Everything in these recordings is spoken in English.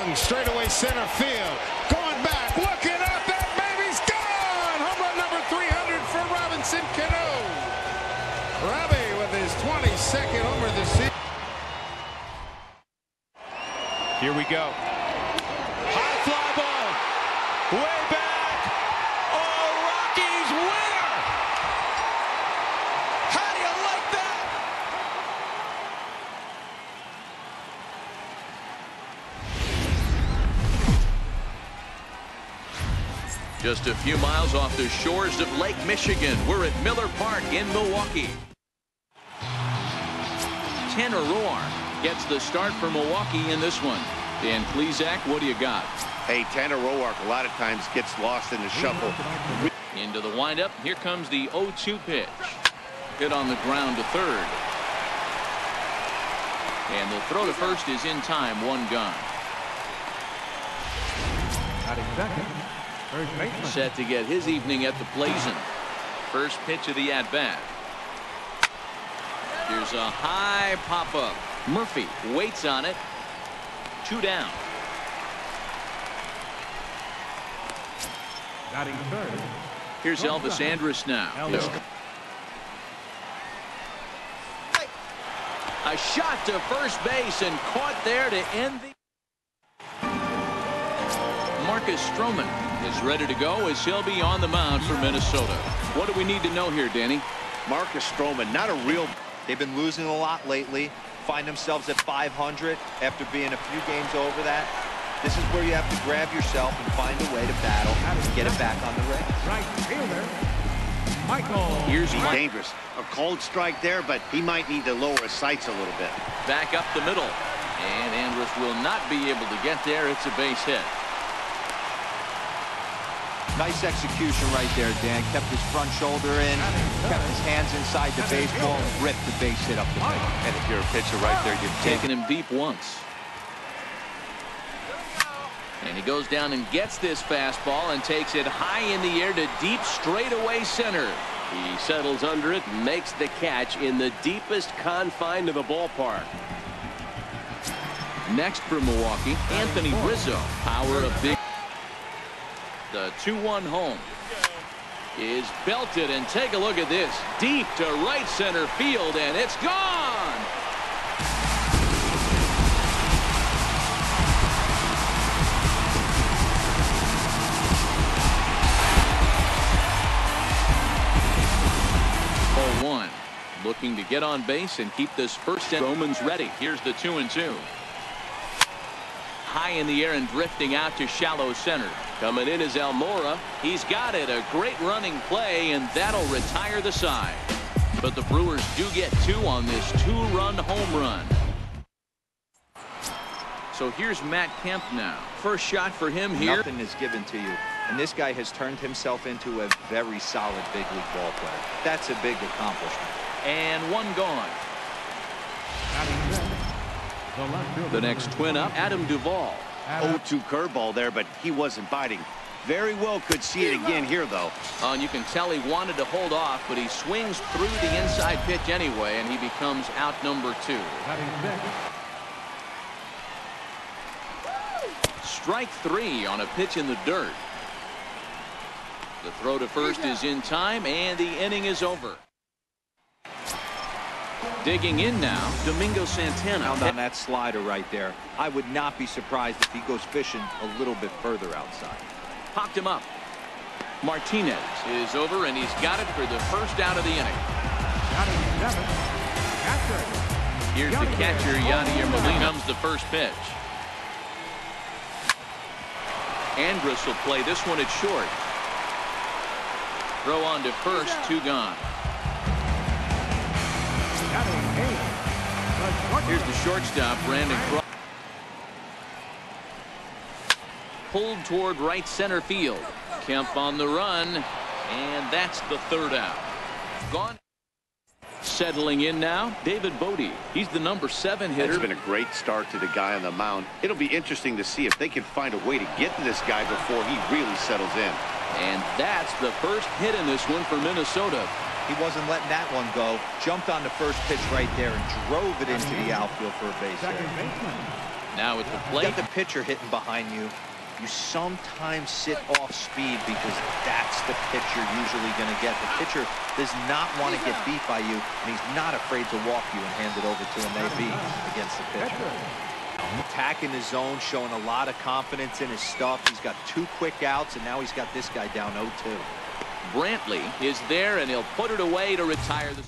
Swing, straightaway center field. Going back, looking up, that baby's gone! Home run number 300 for Robinson Cano. Robbie with his 22nd homer this season. Here we go. High fly ball. Way back. Oh, Rockies winner. How do you like that? Just a few miles off the shores of Lake Michigan, we're at Miller Park in Milwaukee. Tanner Roark gets the start for Milwaukee in this one. Dan Plesac, what do you got? Hey, Tanner Roark a lot of times gets lost in the shuffle. Into the windup. Here comes the 0-2 pitch. Hit on the ground to third. And the throw to first is in time. One gone. Set to get his evening at the Blazin. First pitch of the at-bat. Here's a high pop-up. Murphy waits on it. 2 down. Here's Elvis Andrus now. A shot to first base and caught there to end the. Marcus Stroman is ready to go as he'll be on the mound for Minnesota. What do we need to know here, Danny? Marcus Stroman, not a real. They've been losing a lot lately. Find themselves at 500 after being a few games over that. This is where you have to grab yourself and find a way to battle and get it back on the race. Right fielder, Michael. Here's Dangerous. A cold strike there, but he might need to lower his sights a little bit. back up the middle. And Andrus will not be able to get there. It's a base hit. Nice execution right there, Dan. Kept his front shoulder in, kept his hands inside the baseball, and ripped the base hit up the middle. And if you're a pitcher right there, you've Taken him deep once. And he goes down and gets this fastball and takes it high in the air to deep straightaway center. He settles under it and makes the catch in the deepest confine of the ballpark. Next for Milwaukee, Anthony Rizzo. Power of big. The 2-1 home is belted, and take a look at this. Deep to right center field, and it's gone. One looking to get on base and keep this first inning. Roman's ready. Here's the 2-2. High in the air and drifting out to shallow center. Coming in is Almora. He's got it. A great running play, and that'll retire the side. But the Brewers do get 2 on this 2-run home run. So here's Matt Kemp now. First shot for him here. Nothing is given to you. And this guy has turned himself into a very solid big league ball player. That's a big accomplishment. And one gone. The next twin up, Adam Duvall. 0-2 curveball there, but he wasn't biting. Very well could see it again here, though. Oh, and you can tell he wanted to hold off, but he swings through the inside pitch anyway, and he becomes out number 2. Strike 3 on a pitch in the dirt. The throw to first is in time, and the inning is over. Digging in now, Domingo Santana. Found on that slider right there. I would not be surprised if he goes fishing a little bit further outside. Popped him up. Martinez is over, and he's got it for the first out of the inning. Here's the catcher, Yadier Molina. Comes the first pitch. Andrus will play this one at short. Throw on to first, 2 gone. Here's the shortstop, Brandon Crawford. Pulled toward right center field. Kemp on the run, and that's the 3rd out. Gone. Settling in now, David Bodie. He's the number 7 hitter. It's been a great start to the guy on the mound. It'll be interesting to see if they can find a way to get to this guy before he really settles in. And that's the first hit in this one for Minnesota. He wasn't letting that one go. Jumped on the first pitch right there and drove it into the outfield for a base hit. Now at the You plate. got the pitcher hitting behind you. You sometimes sit off speed because that's the pitch you're usually going to get. The pitcher does not want to get beat by you, and he's not afraid to walk you and hand it over to an AB against the pitcher. Attacking the zone, showing a lot of confidence in his stuff. He's got 2 quick outs, and now he's got this guy down 0-2. Brantley is there, and he'll put it away to retire the.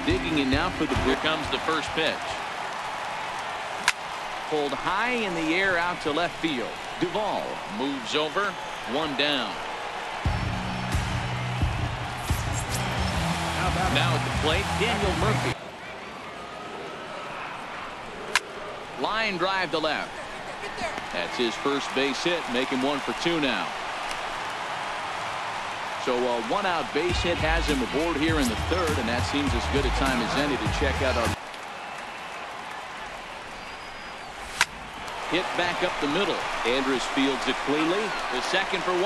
Digging in now for the. Here comes the first pitch. Pulled high in the air out to left field. Duvall moves over. 1 down. Now at the plate, Daniel Murphy. Line drive to left. That's his first base hit. Make him 1 for 2 now. So a 1-out base hit has him aboard here in the 3rd, and that seems as good a time as any to check out our. Hit back up the middle. Andrus fields it cleanly. The 2nd for 1.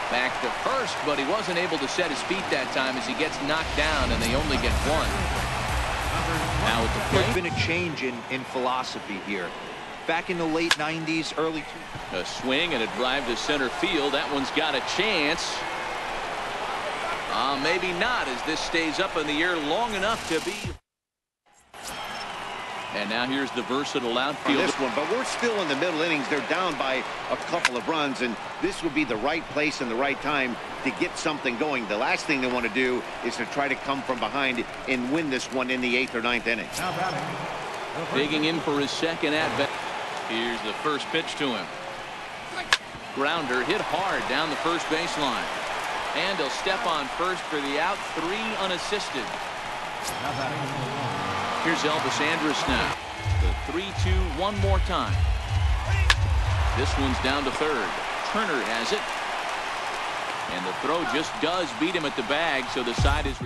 Back to 1st, but he wasn't able to set his feet that time as he gets knocked down, and they only get 1. Now at the plate. There's been a change in philosophy here. Back in the late 90s, early 2000s. A swing and a drive to center field. That one's got a chance. Maybe not, as this stays up in the air long enough to be. And now here's the versatile outfield. This one, but we're still in the middle innings. They're down by a couple of runs, and this would be the right place and the right time to get something going. The last thing they want to do is to try to come from behind and win this one in the 8th or 9th inning. Digging in for his 2nd at-bat. Here's the first pitch to him. Grounder hit hard down the first baseline. And he'll step on first for the out. 3 unassisted. Here's Elvis Andrus now. The 3-2 one more time. This one's down to 3rd. Turner has it. And the throw just does beat him at the bag, so the side is.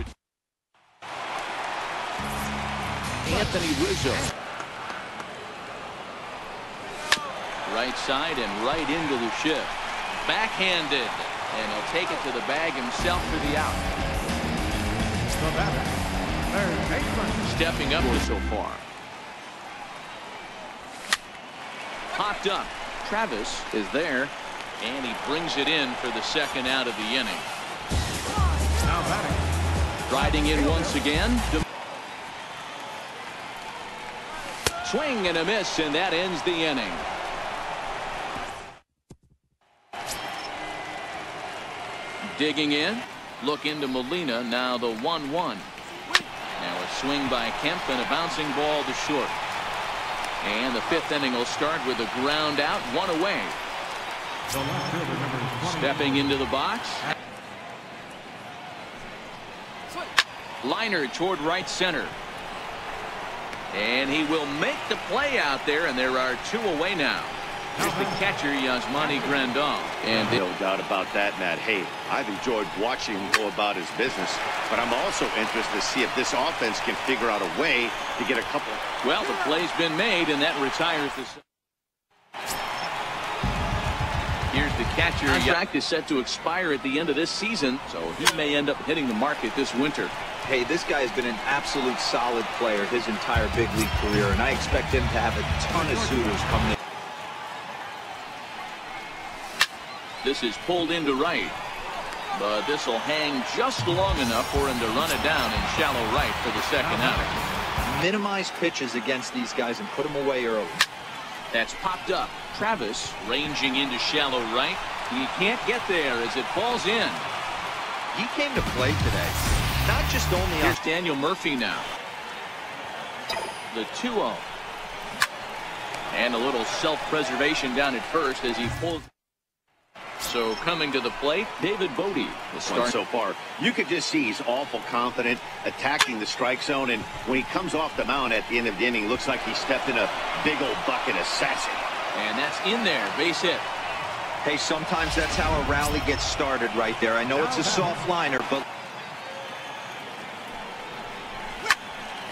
Anthony Rizzo. Right side and right into the shift. Backhanded. And he'll take it to the bag himself for the out. Stepping up so far. Popped up. Travis is there, and he brings it in for the 2nd out of the inning. Riding in once again. Swing and a miss, and that ends the inning. Digging in. Look into Molina. Now the 1-1. Now a swing by Kemp and a bouncing ball to short. And the 5th inning will start with a ground out, 1 away. Stepping into the box. Liner toward right center. And he will make the play out there, and there are 2 away now. Here's the catcher, Yasmani Grandal. And no doubt about that, Matt. Hey, I've enjoyed watching him go about his business, but I'm also interested to see if this offense can figure out a way to get a couple. Well, the play's been made, and that retires the. Here's the catcher. Contract is set to expire at the end of this season, so he may end up hitting the market this winter. Hey, this guy has been an absolute solid player his entire big league career, and I expect him to have a ton of suitors coming in. This is pulled into right, but this will hang just long enough for him to run it down in shallow right for the 2nd out. Minimize pitches against these guys and put them away early. That's popped up. Travis ranging into shallow right. He can't get there as it falls in. He came to play today, not just only. Here's Daniel Murphy now. The 2-0. And a little self-preservation down at first as he pulls. So coming to the plate, David Bodie. The start so far, you could just see he's awful confident attacking the strike zone, and when he comes off the mound at the end of the inning, looks like he stepped in a big old bucket assassin. And that's in there, base hit. Hey, sometimes that's how a rally gets started right there. I know it's a soft liner, but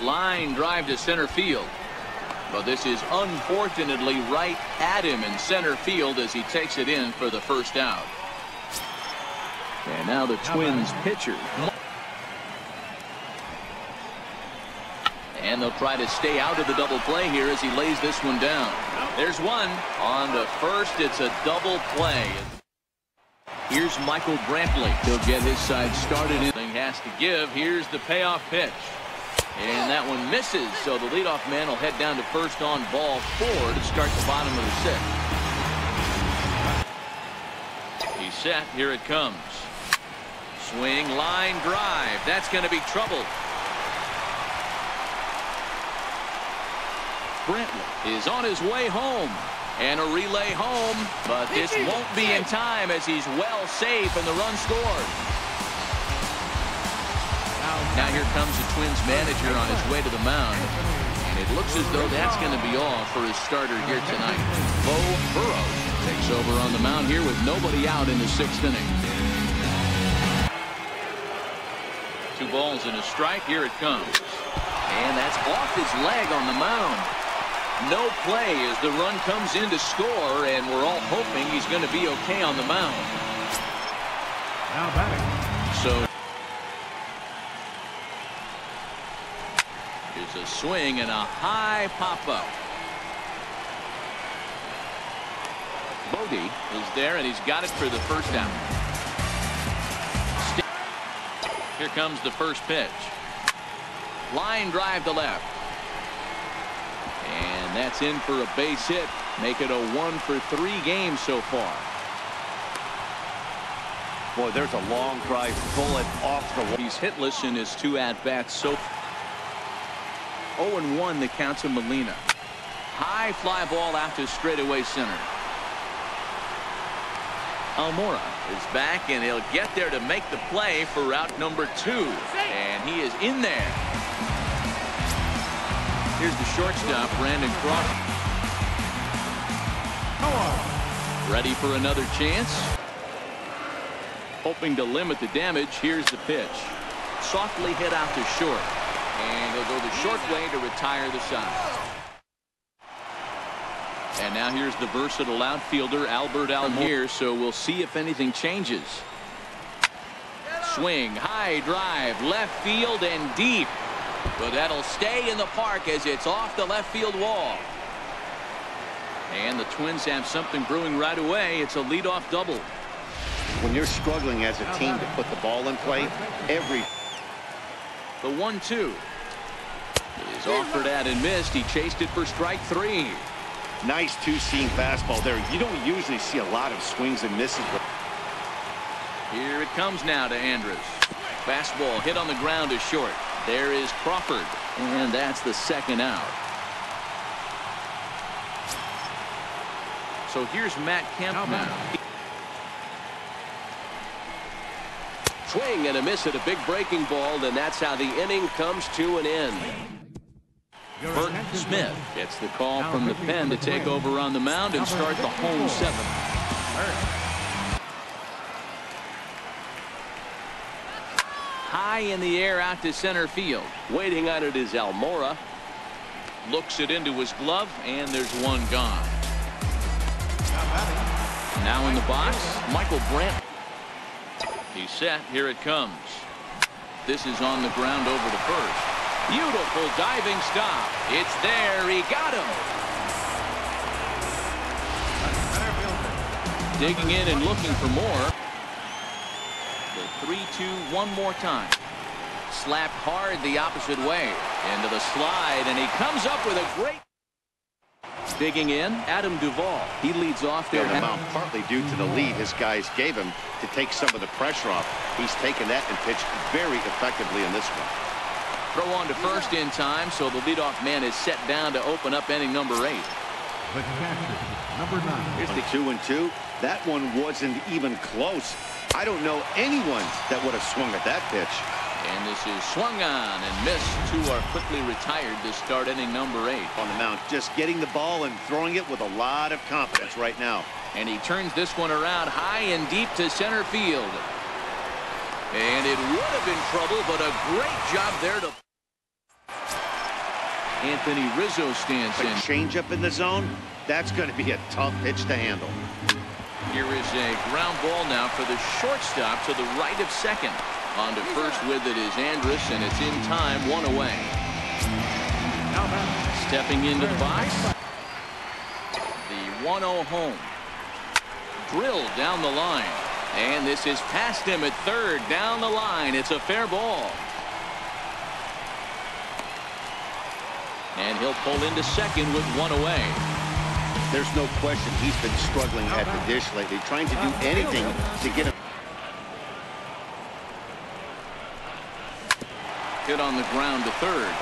line drive to center field. But this is unfortunately right at him in center field as he takes it in for the 1st out. And now the Twins pitcher. And they'll try to stay out of the double play here as he lays this one down. There's one. On to first, it's a double play. Here's Michael Brantley. He'll get his side started. Thing has to give. Here's the payoff pitch. And that one misses, so the leadoff man will head down to first on ball 4 to start the bottom of the 6th. He's set. Here it comes. Swing, line drive. That's going to be trouble. Brantley is on his way home. And a relay home, but this won't be in time as he's well safe and the run scored. Now here comes the Twins manager on his way to the mound. And it looks as though that's going to be all for his starter here tonight. Bo Burrows takes over on the mound here with nobody out in the 6th inning. 2 balls and a strike. Here it comes. And that's off his leg on the mound. No play as the run comes in to score, and we're all hoping he's going to be okay on the mound. Now batting. So here's a swing and a high pop-up. Bodie is there, and he's got it for the first out. Here comes the first pitch. Line drive to left. And that's in for a base hit. Make it a 1-for-3 game so far. Boy, there's a long drive bullet off the wall. He's hitless in his 2 at-bats so far. 0-1 the count to Molina. High fly ball out to straightaway center. Almora is back, and he'll get there to make the play for out number 2. And he is in there. Here's the shortstop, Brandon Crawford. Ready for another chance. Hoping to limit the damage. Here's the pitch. Softly hit out to short. And he'll go the short way to retire the side. And now here's the versatile outfielder, Albert Almora. So we'll see if anything changes. Swing, high drive, left field and deep. But that'll stay in the park as it's off the left field wall. And the Twins have something brewing right away. It's a leadoff double. When you're struggling as a team to put the ball in play, The 1-2 is offered at and missed. He chased it for strike 3. Nice 2-seam fastball there. You don't usually see a lot of swings and misses. Here it comes now to Andrus. Fastball hit on the ground to short. There is Crawford, and that's the 2nd out. So here's Matt Kemp now. Swing and a miss at a big breaking ball, and that's how the inning comes to an end. Bert Smith gets the call from the pen to take over on the mound and start the home 7th. High in the air out to center field. Waiting on it is Almora. Looks it into his glove, and there's one gone. Now in the box, Michael Brandt. He's set. Here it comes. This is on the ground over to first. Beautiful diving stop. It's there. He got him. Digging in and looking for more. The 3-2 one more time. Slapped hard the opposite way. Into the slide, and he comes up with a great. Digging in, Adam Duvall. He leads off there. Partly due to the lead his guys gave him to take some of the pressure off. He's taken that and pitched very effectively in this one. Throw on to first in time, so the leadoff man is set down to open up inning number 8. The catcher, number 9. Here's the 2-2. That one wasn't even close. I don't know anyone that would have swung at that pitch. And this is swung on and missed. 2 are quickly retired to start inning number 8. On the mound, just getting the ball and throwing it with a lot of confidence right now. And he turns this one around high and deep to center field. And it would have been trouble, but a great job there to. Anthony Rizzo stands in. Changeup in the zone, that's going to be a tough pitch to handle. Here is a ground ball now for the shortstop to the right of second. On to first with it is Andrus, and it's in time, 1 away. Now batting. Stepping into the box. The 1-0 home. Drilled down the line. And this is past him at third. Down the line. It's a fair ball. And he'll pull into second with one away. There's no question he's been struggling at the dish lately, trying to do anything to get him. Hit on the ground to third.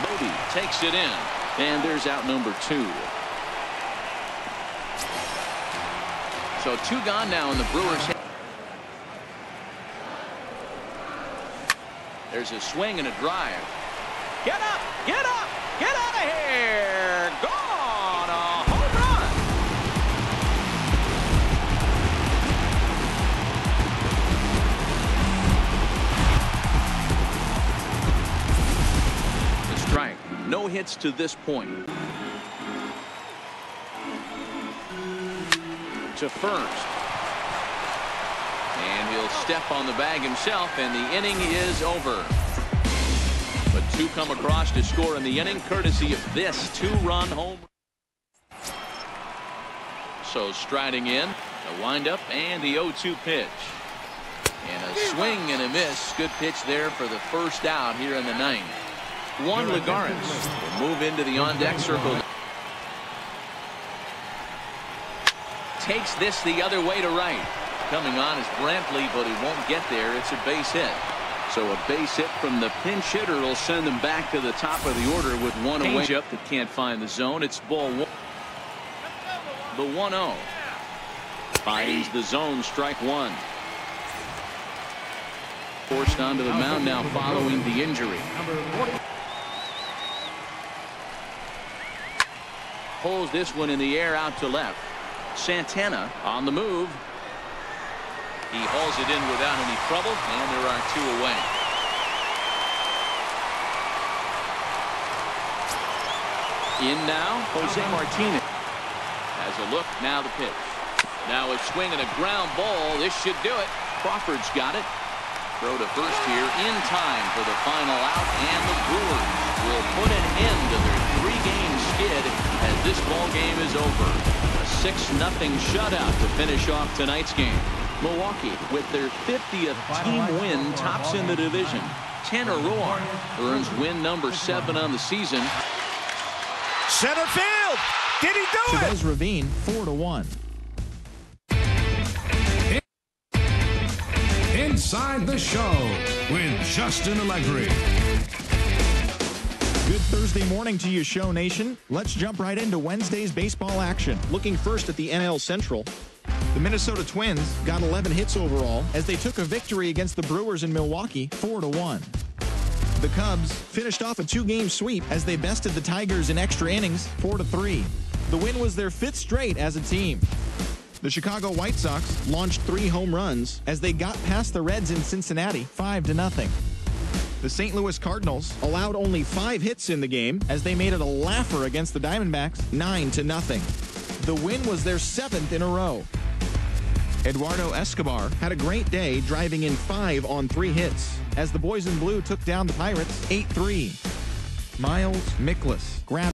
Bodie takes it in. And there's out number 2. So 2 gone now in the Brewers. There's a swing and a drive. Get up! Get up! Get out of here! Gone! A home run! The strike. No hits to this point. To first. And he'll step on the bag himself, and the inning is over. But 2 come across to score in the inning, courtesy of this 2-run home. So striding in, the windup and the 0-2 pitch. And a swing and a miss. Good pitch there for the first out here in the 9th. Juan Lagares will move into the on-deck circle. Takes this the other way to right. Coming on is Brantley, but he won't get there. It's a base hit. So a base hit from the pinch hitter will send them back to the top of the order with one away. Changeup that can't find the zone. It's ball 1. The 1-0 finds the zone. Strike 1. Forced onto the mound now following the injury. Pulls this one in the air out to left. Santana on the move. He hauls it in without any trouble, and there are 2 away. In now, Jose Martinez has a look. Now the pitch. Now a swing and a ground ball. This should do it. Crawford's got it. Throw to first here in time for the final out, and the Brewers will put an end to their 3-game skid as this ball game is over. A 6-0 shutout to finish off tonight's game. Milwaukee, with their 50th team win, tops in the division. Tanner Roark earns win number 7 on the season. Center field. Did he do it? Chavez Ravine 4-1. Inside the Show with Justin Allegri. Good Thursday morning to you, Show Nation. Let's jump right into Wednesday's baseball action. Looking first at the NL Central. The Minnesota Twins got 11 hits overall as they took a victory against the Brewers in Milwaukee 4-1. The Cubs finished off a 2-game sweep as they bested the Tigers in extra innings 4-3. The win was their 5th straight as a team. The Chicago White Sox launched 3 home runs as they got past the Reds in Cincinnati 5-0. The St. Louis Cardinals allowed only 5 hits in the game as they made it a laugher against the Diamondbacks 9-0. The win was their 7th in a row. Eduardo Escobar had a great day, driving in 5 on 3 hits as the Boys in Blue took down the Pirates 8-3. Miles Mikolas grabbed